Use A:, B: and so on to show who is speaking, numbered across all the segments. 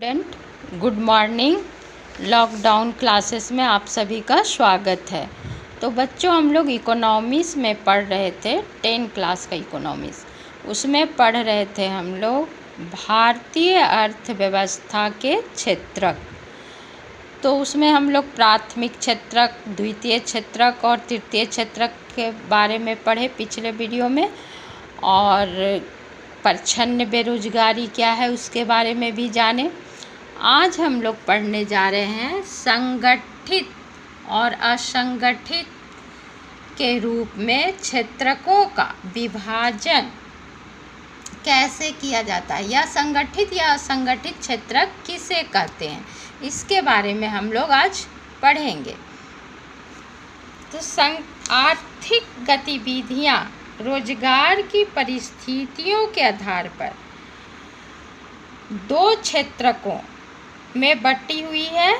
A: Student good morning. Lockdown classes में आप सभी का स्वागत है। तो बच्चों, हम लोग इकोनॉमिक्स में पढ़ रहे थे, 10 क्लास का इकोनॉमिक्स। उसमें पढ़ रहे थे हम लोग भारतीय अर्थव्यवस्था के क्षेत्रक। तो उसमें हम लोग प्राथमिक क्षेत्रक, द्वितीय क्षेत्रक और तृतीय क्षेत्रक के बारे में पढ़े पिछले वीडियो में, और प्रच्छन्न बेरोजगारी क्या है उसके बारे में भी जाने। आज हम लोग पढ़ने जा रहे हैं संगठित और असंगठित के रूप में क्षेत्रकों का विभाजन कैसे किया जाता है, या संगठित या असंगठित क्षेत्रक किसे कहते हैं, इसके बारे में हम लोग आज पढ़ेंगे। तो आर्थिक गतिविधियां रोजगार की परिस्थितियों के आधार पर दो क्षेत्रकों में बटी हुई है,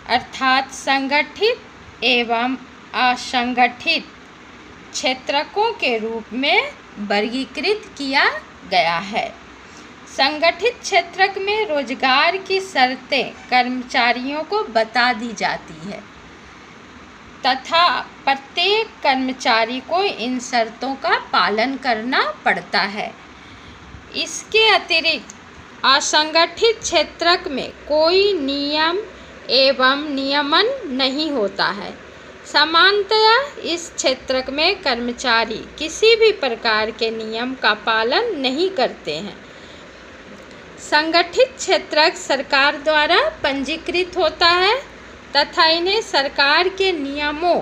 A: अर्थात संगठित एवं असंगठित क्षेत्रकों के रूप में वर्गीकृत किया गया है। संगठित क्षेत्रक में रोजगार की शर्तें कर्मचारियों को बता दी जाती है तथा प्रत्येक कर्मचारी को इन शर्तों का पालन करना पड़ता है। इसके अतिरिक्त असंगठित क्षेत्रक में कोई नियम एवं नियमन नहीं होता है। सामान्यतया इस क्षेत्रक में कर्मचारी किसी भी प्रकार के नियम का पालन नहीं करते हैं। संगठित क्षेत्रक सरकार द्वारा पंजीकृत होता है तथा इन्हें सरकार के नियमों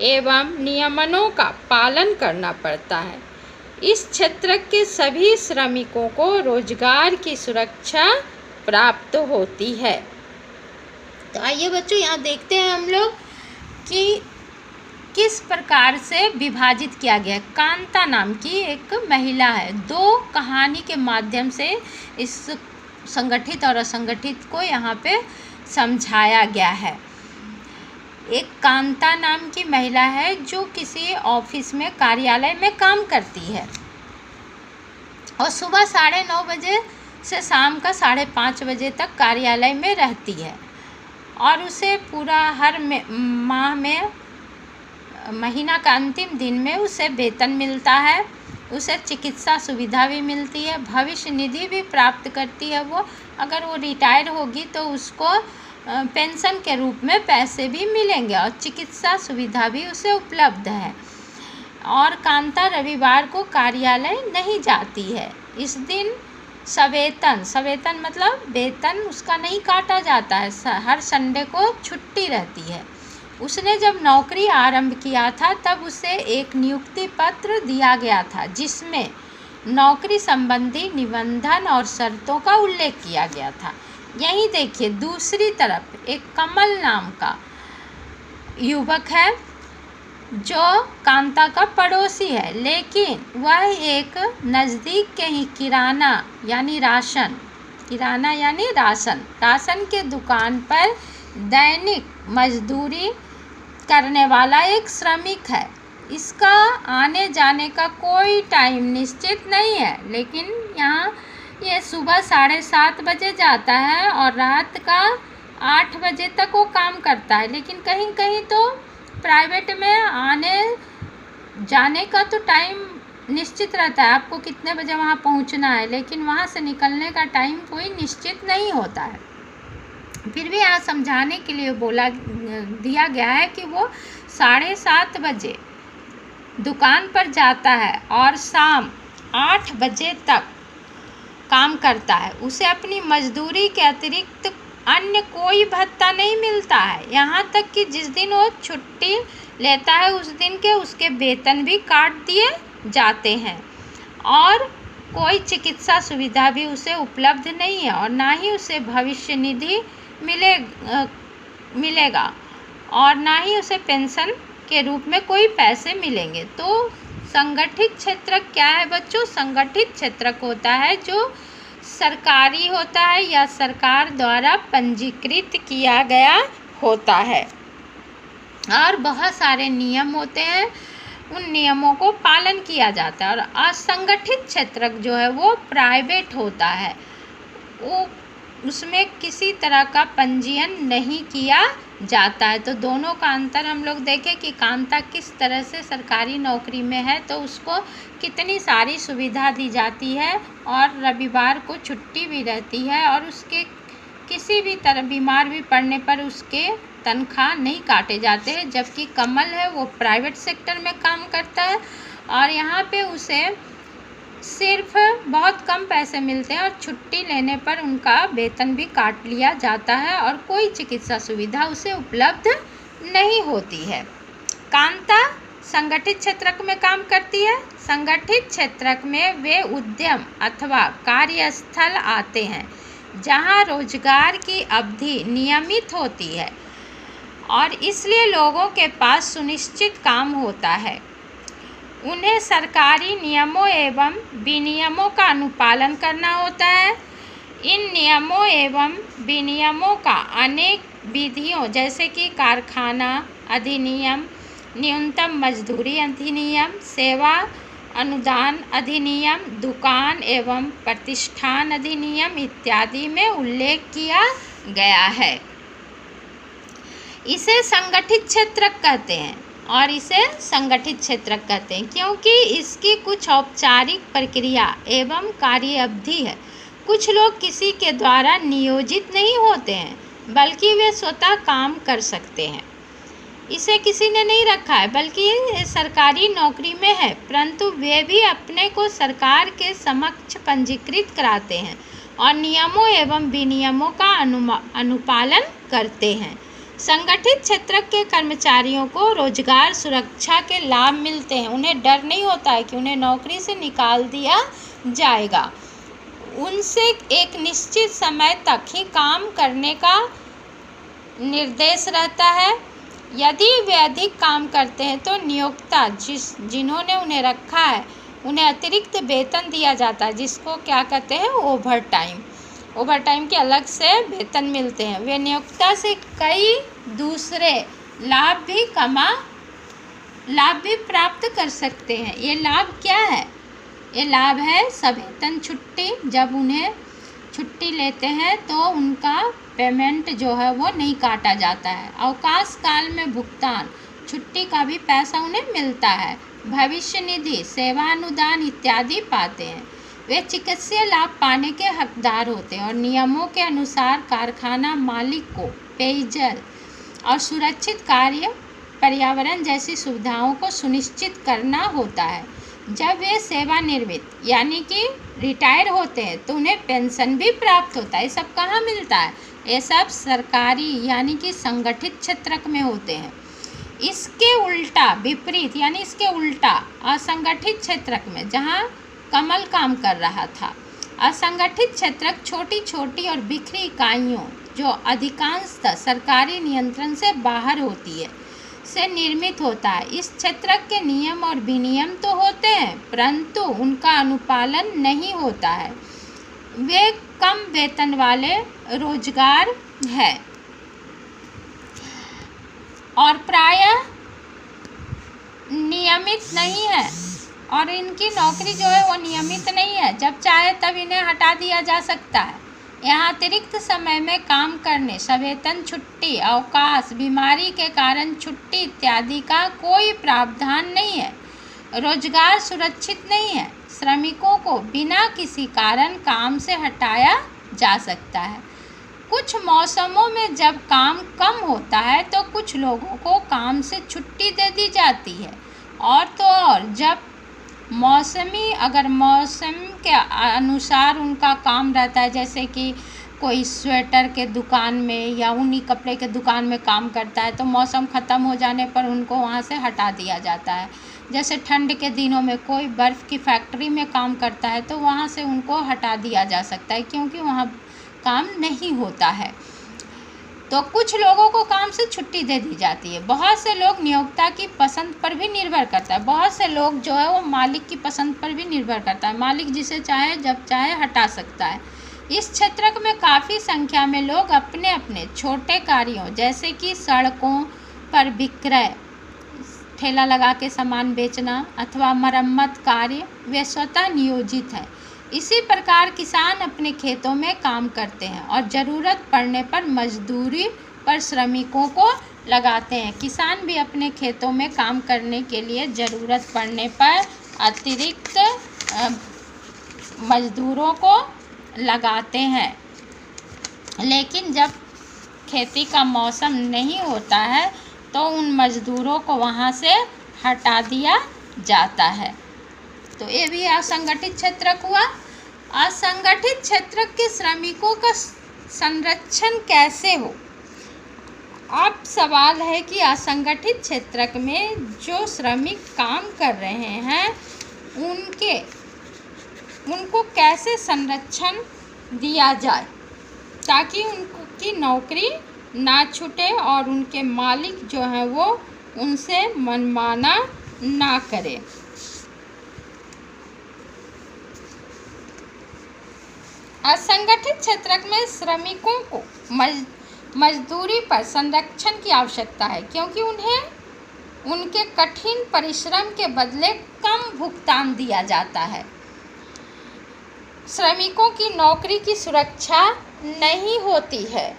A: एवं नियमनों का पालन करना पड़ता है। इस क्षेत्र के सभी श्रमिकों को रोजगार की सुरक्षा प्राप्त होती है। तो आइए बच्चों, यहाँ देखते हैं हम लोग कि किस प्रकार से विभाजित किया गया है। कांता नाम की एक महिला है। दो कहानी के माध्यम से इस संगठित और असंगठित को यहाँ पे समझाया गया है। एक कांता नाम की महिला है जो किसी ऑफिस में, कार्यालय में काम करती है और सुबह 9:30 बजे से शाम का 5:30 बजे तक कार्यालय में रहती है, और उसे पूरा हर माह में, महीना का अंतिम दिन में उसे वेतन मिलता है। उसे चिकित्सा सुविधा भी मिलती है, भविष्य निधि भी प्राप्त करती है। वो अगर वो रिटायर होगी तो उसको पेंशन के रूप में पैसे भी मिलेंगे और चिकित्सा सुविधा भी उसे उपलब्ध है। और कांता रविवार को कार्यालय नहीं जाती है। इस दिन सवेतन मतलब वेतन उसका नहीं काटा जाता है। हर संडे को छुट्टी रहती है। उसने जब नौकरी आरंभ किया था तब उसे एक नियुक्ति पत्र दिया गया था जिसमें नौकरी संबंधी निबंधन और शर्तों का उल्लेख किया गया था। यहीं देखिए, दूसरी तरफ एक कमल नाम का युवक है जो कांता का पड़ोसी है, लेकिन वह एक नज़दीक के ही किराना यानी राशन के दुकान पर दैनिक मजदूरी करने वाला एक श्रमिक है। इसका आने जाने का कोई टाइम निश्चित नहीं है, लेकिन यहाँ ये सुबह 7:30 बजे जाता है और रात का 8 बजे तक वो काम करता है। लेकिन कहीं कहीं तो प्राइवेट में आने जाने का तो टाइम निश्चित रहता है, आपको कितने बजे वहाँ पहुँचना है, लेकिन वहाँ से निकलने का टाइम कोई निश्चित नहीं होता है। फिर भी यहाँ समझाने के लिए दिया गया है कि वो 7:30 बजे दुकान पर जाता है और शाम 8 बजे तक काम करता है। उसे अपनी मजदूरी के अतिरिक्त अन्य कोई भत्ता नहीं मिलता है। यहाँ तक कि जिस दिन वो छुट्टी लेता है उस दिन के उसके वेतन भी काट दिए जाते हैं, और कोई चिकित्सा सुविधा भी उसे उपलब्ध नहीं है, और ना ही उसे भविष्य निधि मिलेगा, और ना ही उसे पेंशन के रूप में कोई पैसे मिलेंगे। तो संगठित क्षेत्रक क्या है बच्चों? संगठित क्षेत्रक होता है जो सरकारी होता है या सरकार द्वारा पंजीकृत किया गया होता है, और बहुत सारे नियम होते हैं, उन नियमों को पालन किया जाता है। और असंगठित क्षेत्रक जो है वो प्राइवेट होता है, वो उसमें किसी तरह का पंजीयन नहीं किया जाता है। तो दोनों का अंतर हम लोग देखें कि कांता किस तरह से सरकारी नौकरी में है तो उसको कितनी सारी सुविधा दी जाती है और रविवार को छुट्टी भी रहती है और उसके किसी भी तरह बीमार भी पड़ने पर उसके तनख्वाह नहीं काटे जाते हैं। जबकि कमल है वो प्राइवेट सेक्टर में काम करता है और यहाँ पे उसे सिर्फ बहुत कम पैसे मिलते हैं और छुट्टी लेने पर उनका वेतन भी काट लिया जाता है और कोई चिकित्सा सुविधा उसे उपलब्ध नहीं होती है। कांता संगठित क्षेत्र में काम करती है। संगठित क्षेत्र में वे उद्यम अथवा कार्यस्थल आते हैं जहां रोजगार की अवधि नियमित होती है और इसलिए लोगों के पास सुनिश्चित काम होता है। उन्हें सरकारी नियमों एवं विनियमों का अनुपालन करना होता है। इन नियमों एवं विनियमों का अनेक विधियों जैसे कि कारखाना अधिनियम, न्यूनतम मजदूरी अधिनियम, सेवा अनुदान अधिनियम, दुकान एवं प्रतिष्ठान अधिनियम इत्यादि में उल्लेख किया गया है। इसे संगठित क्षेत्र कहते हैं और इसे संगठित क्षेत्र कहते हैं क्योंकि इसकी कुछ औपचारिक प्रक्रिया एवं कार्य अवधि है। कुछ लोग किसी के द्वारा नियोजित नहीं होते हैं बल्कि वे स्वतः काम कर सकते हैं। इसे किसी ने नहीं रखा है बल्कि ये सरकारी नौकरी में है, परंतु वे भी अपने को सरकार के समक्ष पंजीकृत कराते हैं और नियमों एवं विनियमों का अनुपालन करते हैं। संगठित क्षेत्र के कर्मचारियों को रोजगार सुरक्षा के लाभ मिलते हैं। उन्हें डर नहीं होता है कि उन्हें नौकरी से निकाल दिया जाएगा। उनसे एक निश्चित समय तक ही काम करने का निर्देश रहता है। यदि वे अधिक काम करते हैं तो नियोक्ता जिन्होंने उन्हें रखा है उन्हें अतिरिक्त वेतन दिया जाता है जिसको क्या कहते हैं ओवर टाइम के अलग से वेतन मिलते हैं। वे नियोक्ता से कई दूसरे लाभ भी प्राप्त कर सकते हैं। ये लाभ क्या है? ये लाभ है सवेतन छुट्टी। जब उन्हें छुट्टी लेते हैं तो उनका पेमेंट जो है वो नहीं काटा जाता है। अवकाश काल में भुगतान, छुट्टी का भी पैसा उन्हें मिलता है। भविष्य निधि, सेवा अनुदान इत्यादि पाते हैं। वे चिकित्सीय लाभ पाने के हकदार होते हैं और नियमों के अनुसार कारखाना मालिक को पेयजल और सुरक्षित कार्य पर्यावरण जैसी सुविधाओं को सुनिश्चित करना होता है। जब वे सेवानिवृत्त यानी कि रिटायर होते हैं तो उन्हें पेंशन भी प्राप्त होता है। ये सब कहाँ मिलता है? ये सब सरकारी यानी कि संगठित क्षेत्र में होते हैं। इसके उल्टा विपरीत यानी इसके उल्टा असंगठित क्षेत्र में जहाँ कमल काम कर रहा था, असंगठित क्षेत्र छोटी छोटी और बिखरी इकाइयों जो अधिकांशतः सरकारी नियंत्रण से बाहर होती है से निर्मित होता है। इस क्षेत्र के नियम और विनियम तो होते हैं परंतु उनका अनुपालन नहीं होता है। वे कम वेतन वाले रोजगार है और प्रायः नियमित नहीं है और इनकी नौकरी जो है वो नियमित नहीं है। जब चाहे तब इन्हें हटा दिया जा सकता है। यहाँ अतिरिक्त समय में काम करने, सवेतन छुट्टी, अवकाश, बीमारी के कारण छुट्टी इत्यादि का कोई प्रावधान नहीं है। रोजगार सुरक्षित नहीं है। श्रमिकों को बिना किसी कारण काम से हटाया जा सकता है। कुछ मौसमों में जब काम कम होता है तो कुछ लोगों को काम से छुट्टी दे दी जाती है और तो और जब अगर मौसम के अनुसार उनका काम रहता है, जैसे कि कोई स्वेटर के दुकान में या ऊनी कपड़े के दुकान में काम करता है तो मौसम ख़त्म हो जाने पर उनको वहाँ से हटा दिया जाता है। जैसे ठंड के दिनों में कोई बर्फ़ की फैक्ट्री में काम करता है तो वहाँ से उनको हटा दिया जा सकता है क्योंकि वहाँ काम नहीं होता है। तो कुछ लोगों को काम से छुट्टी दे दी जाती है। बहुत से लोग नियोक्ता की पसंद पर भी निर्भर करता है। बहुत से लोग जो है वो मालिक की पसंद पर भी निर्भर करता है। मालिक जिसे चाहे जब चाहे हटा सकता है। इस क्षेत्र में काफ़ी संख्या में लोग अपने अपने छोटे कार्यों जैसे कि सड़कों पर विक्रय, ठेला लगा के सामान बेचना अथवा मरम्मत कार्य वे स्वतः नियोजित हैं। इसी प्रकार किसान अपने खेतों में काम करते हैं और ज़रूरत पड़ने पर मजदूरी पर श्रमिकों को लगाते हैं। किसान भी अपने खेतों में काम करने के लिए ज़रूरत पड़ने पर अतिरिक्त मजदूरों को लगाते हैं, लेकिन जब खेती का मौसम नहीं होता है तो उन मजदूरों को वहाँ से हटा दिया जाता है। तो ये भी असंगठित क्षेत्र हुआ। असंगठित क्षेत्र के श्रमिकों का संरक्षण कैसे हो? अब सवाल है कि असंगठित क्षेत्र में जो श्रमिक काम कर रहे हैं उनको कैसे संरक्षण दिया जाए ताकि उनकी नौकरी ना छूटे और उनके मालिक जो हैं वो उनसे मनमाना ना करे। असंगठित क्षेत्र में श्रमिकों को मजदूरी पर संरक्षण की आवश्यकता है, क्योंकि उन्हें उनके कठिन परिश्रम के बदले कम भुगतान दिया जाता है। श्रमिकों की नौकरी की सुरक्षा नहीं होती है,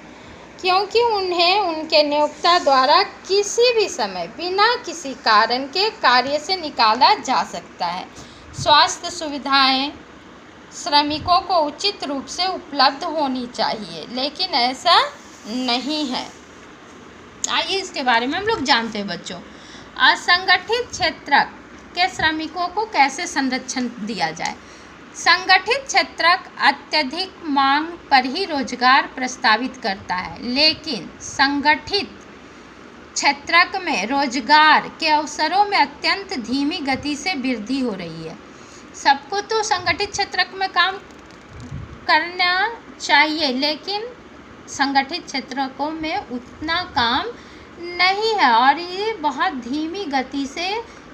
A: क्योंकि उन्हें उनके नियोक्ता द्वारा किसी भी समय बिना किसी कारण के कार्य से निकाला जा सकता है। स्वास्थ्य सुविधाएं श्रमिकों को उचित रूप से उपलब्ध होनी चाहिए, लेकिन ऐसा नहीं है। आइए इसके बारे में हम लोग जानते हैं बच्चों। असंगठित क्षेत्र के श्रमिकों को कैसे संरक्षण दिया जाए। संगठित क्षेत्र अत्यधिक मांग पर ही रोजगार प्रस्तावित करता है, लेकिन संगठित क्षेत्र में रोजगार के अवसरों में अत्यंत धीमी गति से वृद्धि हो रही है। सबको तो संगठित क्षेत्र में काम करना चाहिए, लेकिन संगठित क्षेत्रों में उतना काम नहीं है और ये बहुत धीमी गति से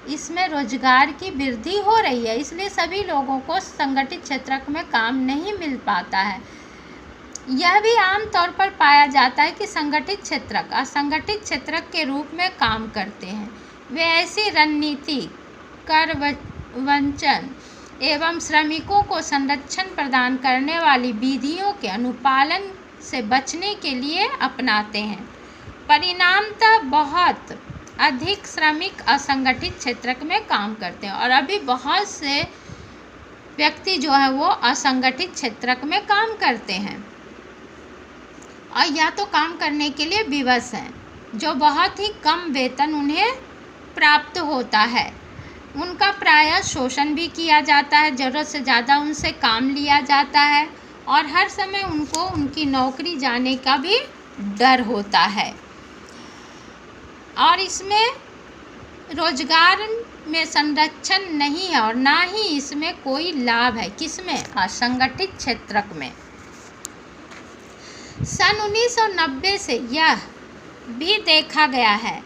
A: इसमें रोजगार की वृद्धि हो रही है, इसलिए सभी लोगों को संगठित क्षेत्र में काम नहीं मिल पाता है। यह भी आमतौर पर पाया जाता है कि संगठित क्षेत्र असंगठित क्षेत्र के रूप में काम करते हैं। वे ऐसी रणनीति, कर वंचन एवं श्रमिकों को संरक्षण प्रदान करने वाली विधियों के अनुपालन से बचने के लिए अपनाते हैं। परिणामतः बहुत अधिक श्रमिक असंगठित क्षेत्र में काम करते हैं और अभी बहुत से व्यक्ति जो है वो असंगठित क्षेत्र में काम करते हैं और या तो काम करने के लिए विवश हैं, जो बहुत ही कम वेतन उन्हें प्राप्त होता है। उनका प्रायः शोषण भी किया जाता है, ज़रूरत से ज़्यादा उनसे काम लिया जाता है और हर समय उनको उनकी नौकरी जाने का भी डर होता है। और इसमें रोजगार में संरक्षण नहीं है और ना ही इसमें कोई लाभ है। किसमें? असंगठित क्षेत्र में। सन 1990 से यह भी देखा गया है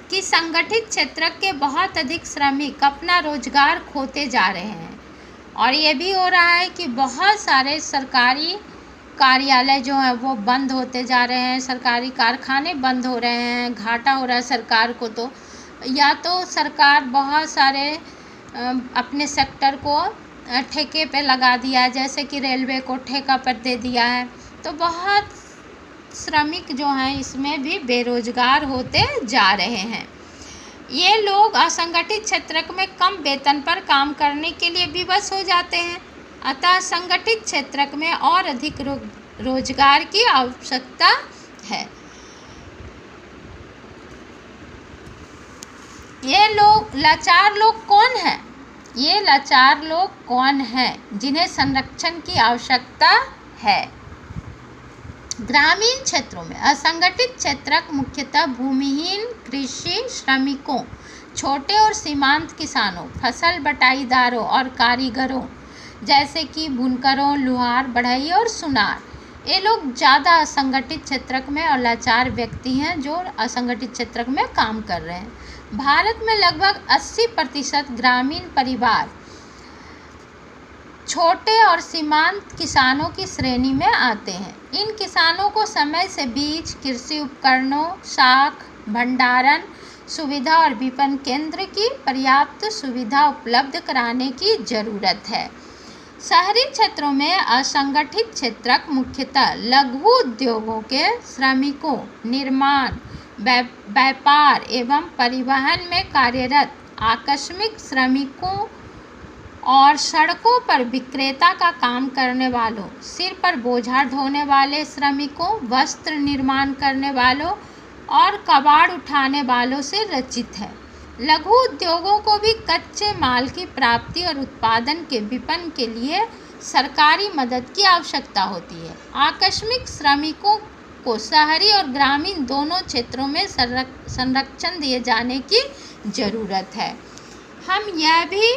A: कि संगठित क्षेत्र के बहुत अधिक श्रमिक अपना रोजगार खोते जा रहे हैं और ये भी हो रहा है कि बहुत सारे सरकारी कार्यालय जो है वो बंद होते जा रहे हैं, सरकारी कारखाने बंद हो रहे हैं। घाटा हो रहा है सरकार को, तो या तो सरकार बहुत सारे अपने सेक्टर को ठेके पे लगा दिया है, जैसे कि रेलवे को ठेका पर दे दिया है, तो बहुत श्रमिक जो हैं इसमें भी बेरोजगार होते जा रहे हैं। ये लोग असंगठित क्षेत्र में कम वेतन पर काम करने के लिए विवश हो जाते हैं, अतः संगठित क्षेत्र में और अधिक रोजगार की आवश्यकता है। ये लोग लाचार लोग कौन हैं? ये लाचार लोग कौन हैं जिन्हें संरक्षण की आवश्यकता है? ग्रामीण क्षेत्रों में असंगठित क्षेत्र मुख्यतः भूमिहीन कृषि श्रमिकों, छोटे और सीमांत किसानों, फसल बटाईदारों और कारीगरों जैसे कि बुनकरों, लुहार, बढ़ई और सुनार, ये लोग ज़्यादा असंगठित क्षेत्र में और लाचार व्यक्ति हैं जो असंगठित क्षेत्र में काम कर रहे हैं। भारत में लगभग 80% ग्रामीण परिवार छोटे और सीमांत किसानों की श्रेणी में आते हैं। इन किसानों को समय से बीज, कृषि उपकरणों, साख, भंडारण सुविधा और विपणन केंद्र की पर्याप्त सुविधा उपलब्ध कराने की ज़रूरत है। शहरी क्षेत्रों में असंगठित क्षेत्रक मुख्यतः लघु उद्योगों के श्रमिकों, निर्माण, व्यापार एवं परिवहन में कार्यरत आकस्मिक श्रमिकों और सड़कों पर विक्रेता का काम करने वालों, सिर पर बोझा ढोने वाले श्रमिकों, वस्त्र निर्माण करने वालों और कबाड़ उठाने वालों से रचित है। लघु उद्योगों को भी कच्चे माल की प्राप्ति और उत्पादन के विपणन के लिए सरकारी मदद की आवश्यकता होती है। आकस्मिक श्रमिकों को शहरी और ग्रामीण दोनों क्षेत्रों में संरक्षण दिए जाने की ज़रूरत है। हम यह भी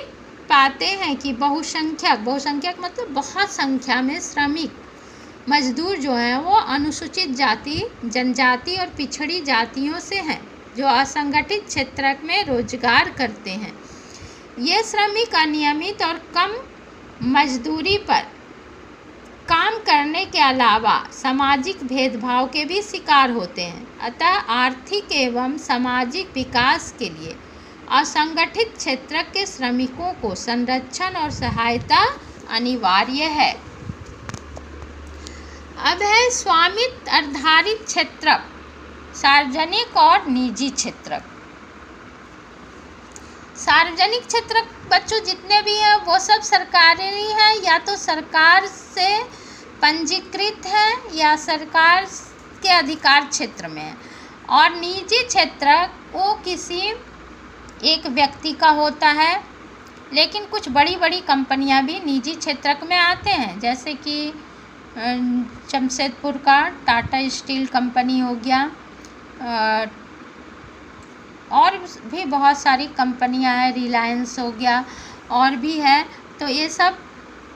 A: पाते हैं कि बहुसंख्यक मतलब बहुत संख्या में श्रमिक मजदूर जो हैं वो अनुसूचित जाति, जनजाति और पिछड़ी जातियों से हैं, जो असंगठित क्षेत्र में रोजगार करते हैं। ये श्रमिक अनियमित और कम मजदूरी पर काम करने के अलावा सामाजिक भेदभाव के भी शिकार होते हैं। अतः आर्थिक एवं सामाजिक विकास के लिए असंगठित क्षेत्र के श्रमिकों को संरक्षण और सहायता अनिवार्य है। अब है स्वामित्व आधारित क्षेत्र, सार्वजनिक और निजी क्षेत्र। सार्वजनिक क्षेत्र बच्चों जितने भी हैं वो सब सरकारी हैं, या तो सरकार से पंजीकृत हैं या सरकार के अधिकार क्षेत्र में है। और निजी क्षेत्र वो किसी एक व्यक्ति का होता है, लेकिन कुछ बड़ी बड़ी कंपनियां भी निजी क्षेत्र में आते हैं, जैसे कि जमशेदपुर का टाटा स्टील कंपनी हो गया, और भी बहुत सारी कंपनियां हैं, रिलायंस हो गया और भी है। तो ये सब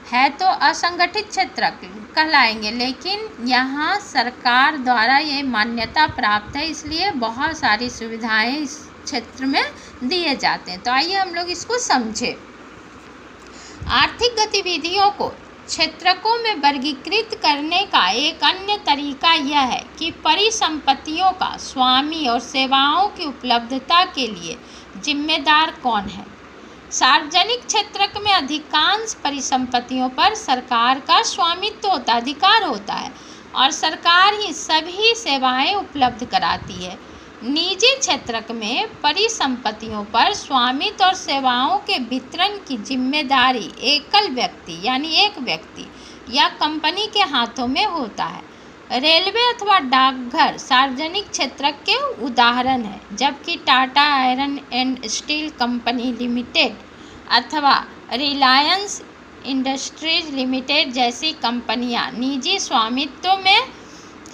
A: है तो असंगठित क्षेत्र कहलाएंगे, लेकिन यहाँ सरकार द्वारा ये मान्यता प्राप्त है, इसलिए बहुत सारी सुविधाएं इस क्षेत्र में दिए जाते हैं। तो आइए हम लोग इसको समझें। आर्थिक गतिविधियों को क्षेत्रकों में वर्गीकृत करने का एक अन्य तरीका यह है कि परिसंपत्तियों का स्वामी और सेवाओं की उपलब्धता के लिए जिम्मेदार कौन है। सार्वजनिक क्षेत्र में अधिकांश परिसंपत्तियों पर सरकार का स्वामित्व होता, अधिकार होता है, और सरकार ही सभी सेवाएं उपलब्ध कराती है। निजी क्षेत्र में परिसंपत्तियों पर स्वामित्व और सेवाओं के वितरण की जिम्मेदारी एकल व्यक्ति यानी एक व्यक्ति या कंपनी के हाथों में होता है। रेलवे अथवा डाकघर सार्वजनिक क्षेत्र के उदाहरण है, जबकि Tata iron and steel company limited अथवा रिलायंस इंडस्ट्रीज लिमिटेड जैसी कंपनियां निजी स्वामित्व में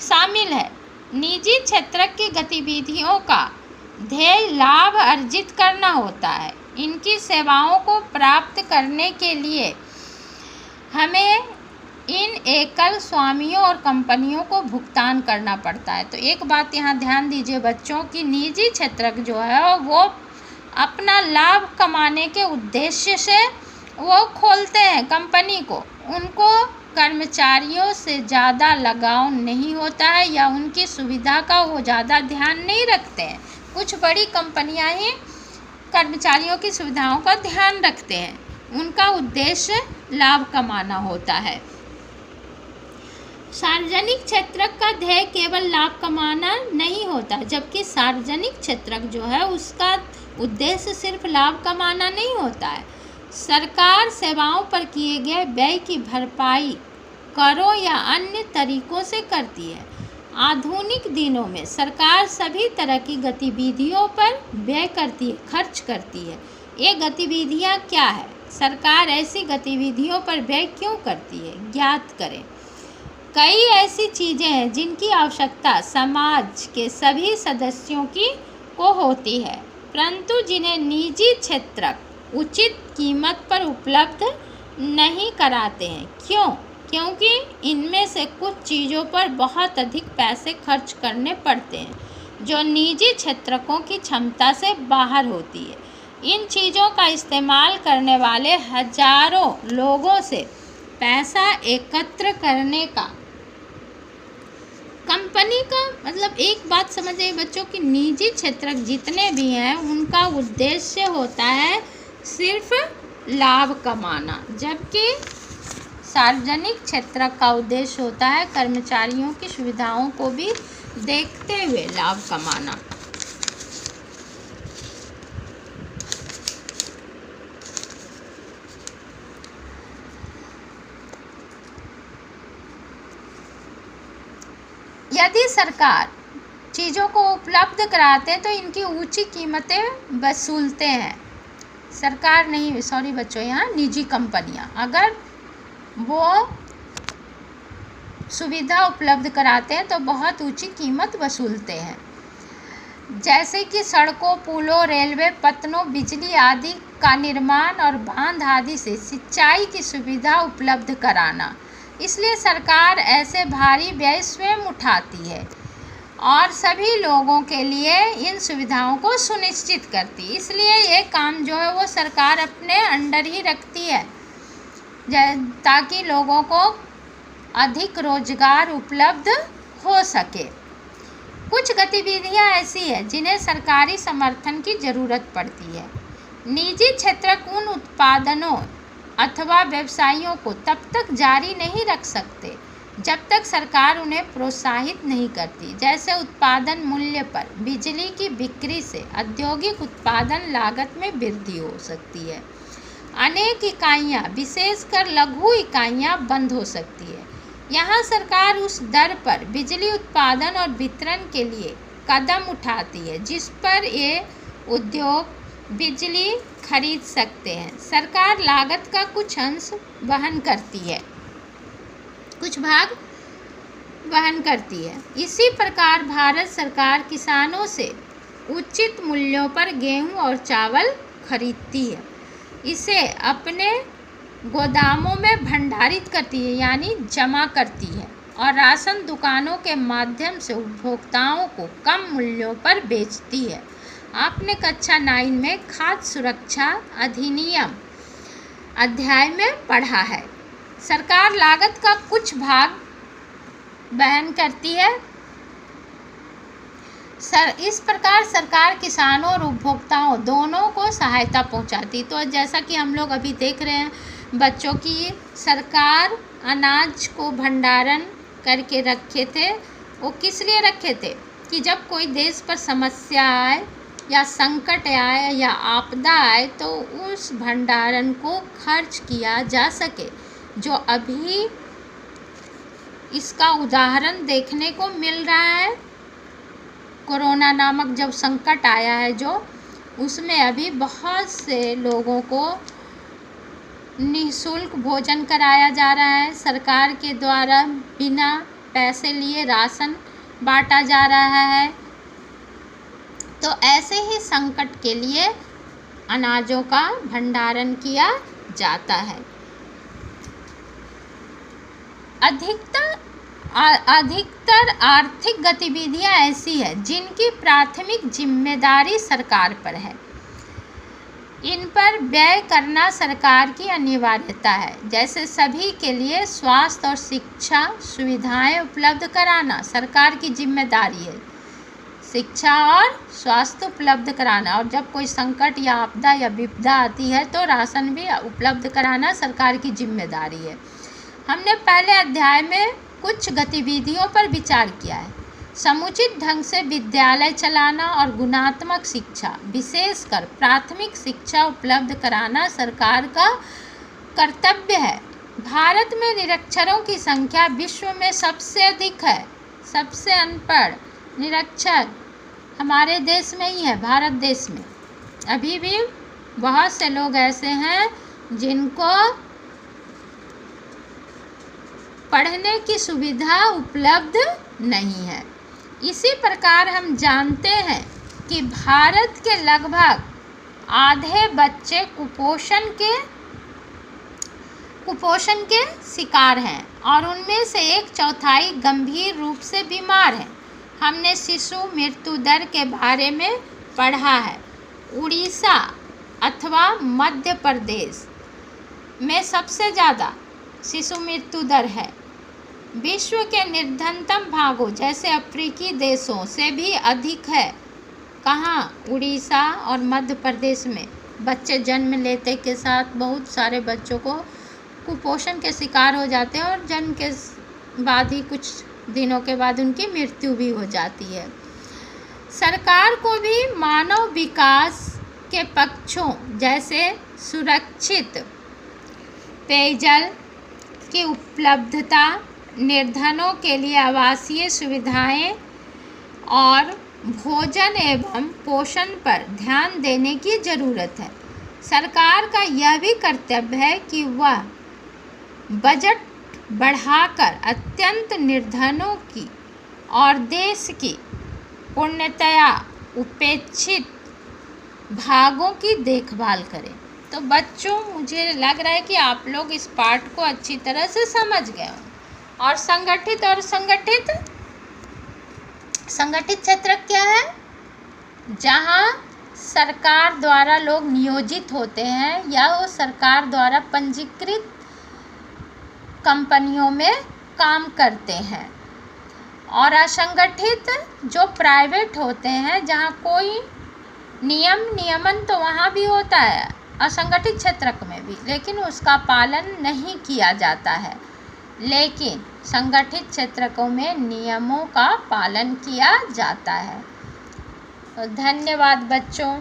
A: शामिल है। निजी क्षेत्र की गतिविधियों का ध्येय लाभ अर्जित करना होता है। इनकी सेवाओं को प्राप्त करने के लिए हमें इन एकल स्वामियों और कंपनियों को भुगतान करना पड़ता है। तो एक बात यहाँ ध्यान दीजिए बच्चों की निजी क्षेत्र जो है वो अपना लाभ कमाने के उद्देश्य से वो खोलते हैं कंपनी को, उनको कर्मचारियों से ज़्यादा लगाव नहीं होता है या उनकी सुविधा का वो ज़्यादा ध्यान नहीं रखते हैं। कुछ बड़ी कंपनियां ही कर्मचारियों की सुविधाओं का ध्यान रखते हैं, उनका उद्देश्य लाभ कमाना होता है। सार्वजनिक क्षेत्र का ध्येय केवल लाभ कमाना नहीं होता, जबकि सार्वजनिक क्षेत्र जो है उसका उद्देश्य सिर्फ लाभ कमाना नहीं होता है। सरकार सेवाओं पर किए गए व्यय की भरपाई करों या अन्य तरीकों से करती है। आधुनिक दिनों में सरकार सभी तरह की गतिविधियों पर व्यय करती है, खर्च करती है। ये गतिविधियाँ क्या है, सरकार ऐसी गतिविधियों पर व्यय क्यों करती है, ज्ञात करें। कई ऐसी चीज़ें हैं जिनकी आवश्यकता समाज के सभी सदस्यों को होती है, परंतु जिन्हें निजी क्षेत्र उचित कीमत पर उपलब्ध नहीं कराते हैं। क्यों? क्योंकि इनमें से कुछ चीज़ों पर बहुत अधिक पैसे खर्च करने पड़ते हैं जो निजी क्षेत्रकों की क्षमता से बाहर होती है। इन चीज़ों का इस्तेमाल करने वाले हजारों लोगों से पैसा एकत्र करने का कंपनी का मतलब एक बात समझिए बच्चों की निजी क्षेत्र जितने भी हैं उनका उद्देश्य होता है सिर्फ लाभ कमाना, जबकि सार्वजनिक क्षेत्र का उद्देश्य होता है कर्मचारियों की सुविधाओं को भी देखते हुए लाभ कमाना। यदि सरकार चीज़ों को उपलब्ध कराते हैं तो इनकी ऊंची कीमतें वसूलते हैं। सरकार नहीं, सॉरी बच्चों, यहाँ निजी कंपनियाँ अगर वो सुविधा उपलब्ध कराते हैं तो बहुत ऊंची कीमत वसूलते हैं। जैसे कि सड़कों, पुलों, रेलवे पत्तनों, बिजली आदि का निर्माण और बांध आदि से सिंचाई की सुविधा उपलब्ध कराना। इसलिए सरकार ऐसे भारी व्यय स्वयं उठाती है और सभी लोगों के लिए इन सुविधाओं को सुनिश्चित करती है। इसलिए ये काम जो है वो सरकार अपने अंडर ही रखती है ताकि लोगों को अधिक रोजगार उपलब्ध हो सके। कुछ गतिविधियां ऐसी हैं जिन्हें सरकारी समर्थन की ज़रूरत पड़ती है। निजी क्षेत्र उन उत्पादनों अथवा व्यवसायों को तब तक जारी नहीं रख सकते जब तक सरकार उन्हें प्रोत्साहित नहीं करती। जैसे उत्पादन मूल्य पर बिजली की बिक्री से औद्योगिक उत्पादन लागत में वृद्धि हो सकती है। अनेक इकाइयां, विशेषकर लघु इकाइयां बंद हो सकती है। यहाँ सरकार उस दर पर बिजली उत्पादन और वितरण के लिए कदम उठाती है जिस पर ये उद्योग बिजली खरीद सकते हैं। सरकार लागत का कुछ अंश वहन करती है, कुछ भाग वहन करती है। इसी प्रकार भारत सरकार किसानों से उचित मूल्यों पर गेहूं और चावल खरीदती है, इसे अपने गोदामों में भंडारित करती है यानी जमा करती है और राशन दुकानों के माध्यम से उपभोक्ताओं को कम मूल्यों पर बेचती है। आपने कक्षा 9 में खाद्य सुरक्षा अधिनियम अध्याय में पढ़ा है। सरकार लागत का कुछ भाग वहन करती है। इस प्रकार सरकार किसानों और उपभोक्ताओं दोनों को सहायता पहुंचाती। तो जैसा कि हम लोग अभी देख रहे हैं बच्चों की सरकार अनाज को भंडारण करके रखे थे। वो किस लिए रखे थे कि जब कोई देश पर समस्या आए या संकट आए या आपदा आए तो उस भंडारण को खर्च किया जा सके। जो अभी इसका उदाहरण देखने को मिल रहा है, कोरोना नामक जब संकट आया है जो, उसमें अभी बहुत से लोगों को निःशुल्क भोजन कराया जा रहा है। सरकार के द्वारा बिना पैसे लिए राशन बांटा जा रहा है। तो ऐसे ही संकट के लिए अनाजों का भंडारण किया जाता है। अधिकतर आर्थिक गतिविधियां ऐसी है जिनकी प्राथमिक जिम्मेदारी सरकार पर है। इन पर व्यय करना सरकार की अनिवार्यता है। जैसे सभी के लिए स्वास्थ्य और शिक्षा सुविधाएं उपलब्ध कराना सरकार की जिम्मेदारी है। शिक्षा और स्वास्थ्य उपलब्ध कराना, और जब कोई संकट या आपदा या विपदा आती है तो राशन भी उपलब्ध कराना सरकार की जिम्मेदारी है। हमने पहले अध्याय में कुछ गतिविधियों पर विचार किया है। समुचित ढंग से विद्यालय चलाना और गुणात्मक शिक्षा, विशेषकर प्राथमिक शिक्षा उपलब्ध कराना सरकार का कर्तव्य है। भारत में निरक्षरों की संख्या विश्व में सबसे अधिक है। सबसे अनपढ़ निरक्षर हमारे देश में ही है, भारत देश में। अभी भी बहुत से लोग ऐसे हैं जिनको पढ़ने की सुविधा उपलब्ध नहीं है। इसी प्रकार हम जानते हैं कि भारत के लगभग आधे बच्चे कुपोषण के शिकार हैं और उनमें से 1/4 गंभीर रूप से बीमार हैं। हमने शिशु मृत्यु दर के बारे में पढ़ा है। उड़ीसा अथवा मध्य प्रदेश में सबसे ज़्यादा शिशु मृत्यु दर है। विश्व के निर्धनतम भागों जैसे अफ्रीकी देशों से भी अधिक है। कहाँ? उड़ीसा और मध्य प्रदेश में। बच्चे जन्म लेते के साथ बहुत सारे बच्चों को कुपोषण के शिकार हो जाते हैं और जन्म के बाद ही कुछ दिनों के बाद उनकी मृत्यु भी हो जाती है। सरकार को भी मानव विकास के पक्षों जैसे सुरक्षित पेयजल की उपलब्धता, निर्धनों के लिए आवासीय सुविधाएं और भोजन एवं पोषण पर ध्यान देने की ज़रूरत है। सरकार का यह भी कर्तव्य है कि वह बजट बढ़ाकर अत्यंत निर्धनों की और देश की पूर्णतया उपेक्षित भागों की देखभाल करे। तो बच्चों, मुझे लग रहा है कि आप लोग इस पाठ को अच्छी तरह से समझ गए हो। और संगठित क्षेत्र क्या है? जहाँ सरकार द्वारा लोग नियोजित होते हैं या वो सरकार द्वारा पंजीकृत कंपनियों में काम करते हैं। और असंगठित जो प्राइवेट होते हैं, जहाँ कोई नियमन तो वहाँ भी होता है असंगठित क्षेत्र में भी, लेकिन उसका पालन नहीं किया जाता है। लेकिन संगठित क्षेत्रों में नियमों का पालन किया जाता है। तो धन्यवाद बच्चों।